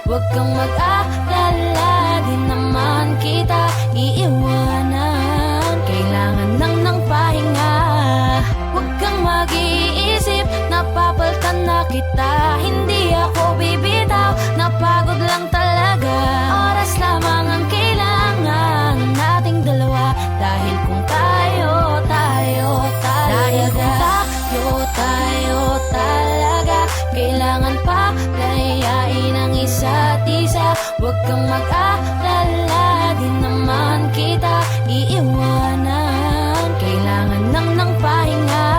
Huwag kang mag-alala, di naman kita iiwanan. Kailangan lang ng pahinga. Huwag kang mag-iisip, napapaltan na kita. Hindi ako bibitaw, napagod lang talaga. Oras lamang ang kailangan nating dalawa. Dahil kung tayo talaga, kailangan pa layain ang isa't isa. Huwag kang mag-alala, di naman kita iiwanan. Kailangan lang ng pahinga.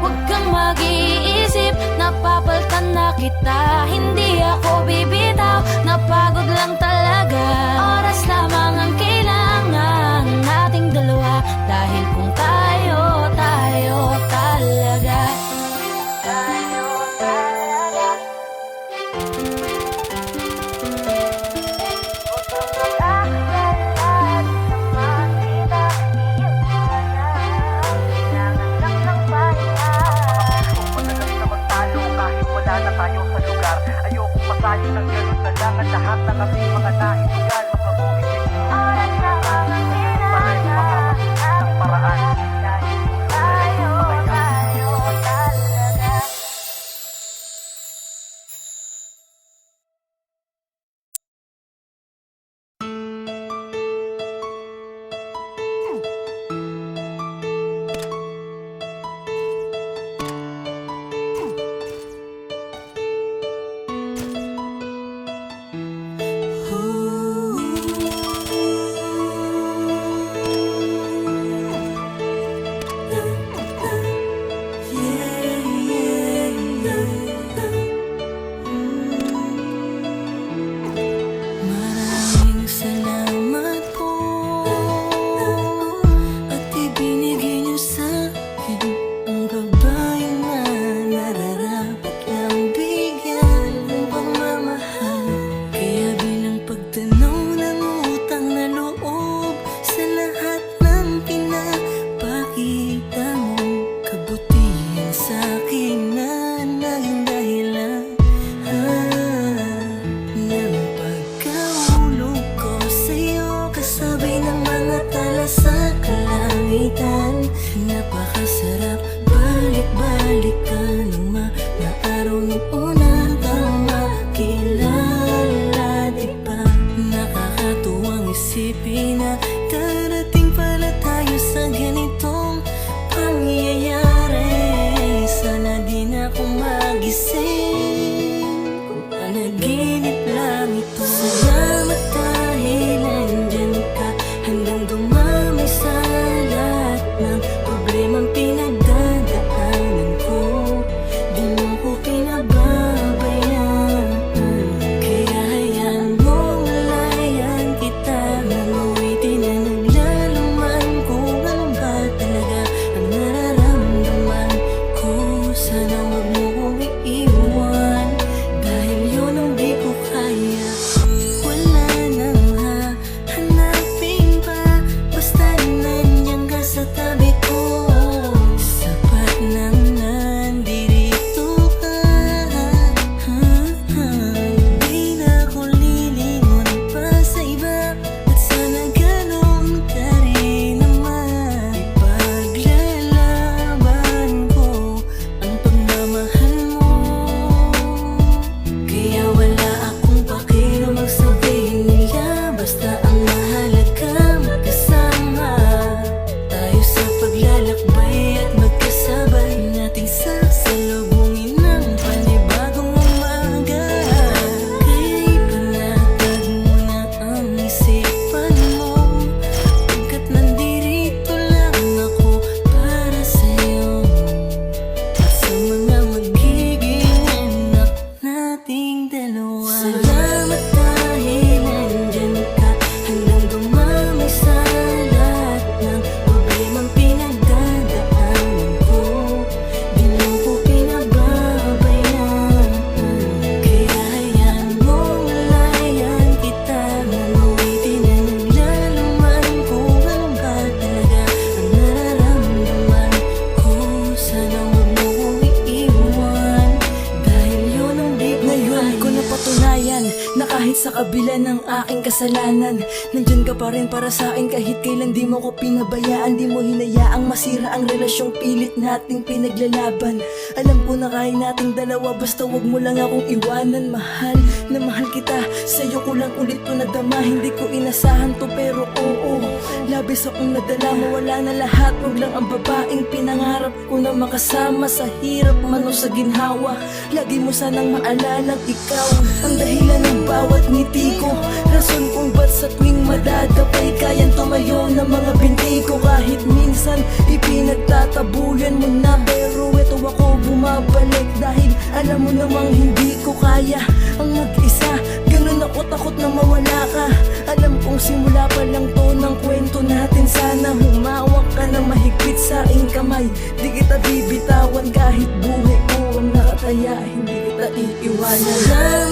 Huwag kang mag-iisip, napapaltan na kita. Hindi ako bibitaw, napagod lang talaga. Oras lamang ang kailangan nating dalawa. Dahil kung tayo talaga. Pasali ng ganun na lang at lahat ng aming mga nahihigal. Mas mabuti Oras lamang ang kailangan ng paraan. tayo talaga. Maraming salamat po at ibinigay niyo sa akin ang gabay na nararapat lang bigyan ng pagmamahal. Kaya bilang pagtanaw ng utang na loob sa lahat ng pinapakita mong kabutihan sa akin na naging dahilan ng pagkahulog ko sa'yo, kasabay ng mga tala sa kalangitan. Napakasarap balik-balikan ng mga araw ng una kang makilala. Di ba nakakatuwang isipin na darating pala tayo sa ganitong pangyayari. Sana di na ako magising kung panaginip lang ito. Salamat dahil nandyan ka, handang dumamay sa lahat ng problemang pinagdadaanan ko. Di mo ko pinabayaan. sa kabila ng aking kasalanan. Nandyan ka pa rin para sa akin kahit kailan di mo ko pinabayaan. Di mo hinayaang masira ang relasyong pilit nating pinaglalaban. Alam ko na kaya nating dalawa, basta wag mo lang akong iwanan. Mahal na mahal kita, sa'yo ko lang ulit to nadama. Hindi ko inasahan to pero oo, labis akong nadala. Mawala na lahat, wag lang ang babaeng pinangarap ko na makasama sa hirap man o sa ginhawa. Lagi mo sanang maalalang ikaw ang dahilan ng bawat ngiti ko, rason kung ba't sa tuwing madadapay kayang tumayo ng mga binti ko. Kahit minsan ipinagtatabuyan mo na, pero eto ako bumabalik dahil alam mo namang hindi ko kaya ang mag-isa. Ganun ako takot na mawala ka. Alam kong simula pa lang to ng kwento natin. Sana humawak ka na mahigpit sa aking kamay. Di kita bibitawan kahit buhay ko ang nakataya. Hindi kita iiwanan.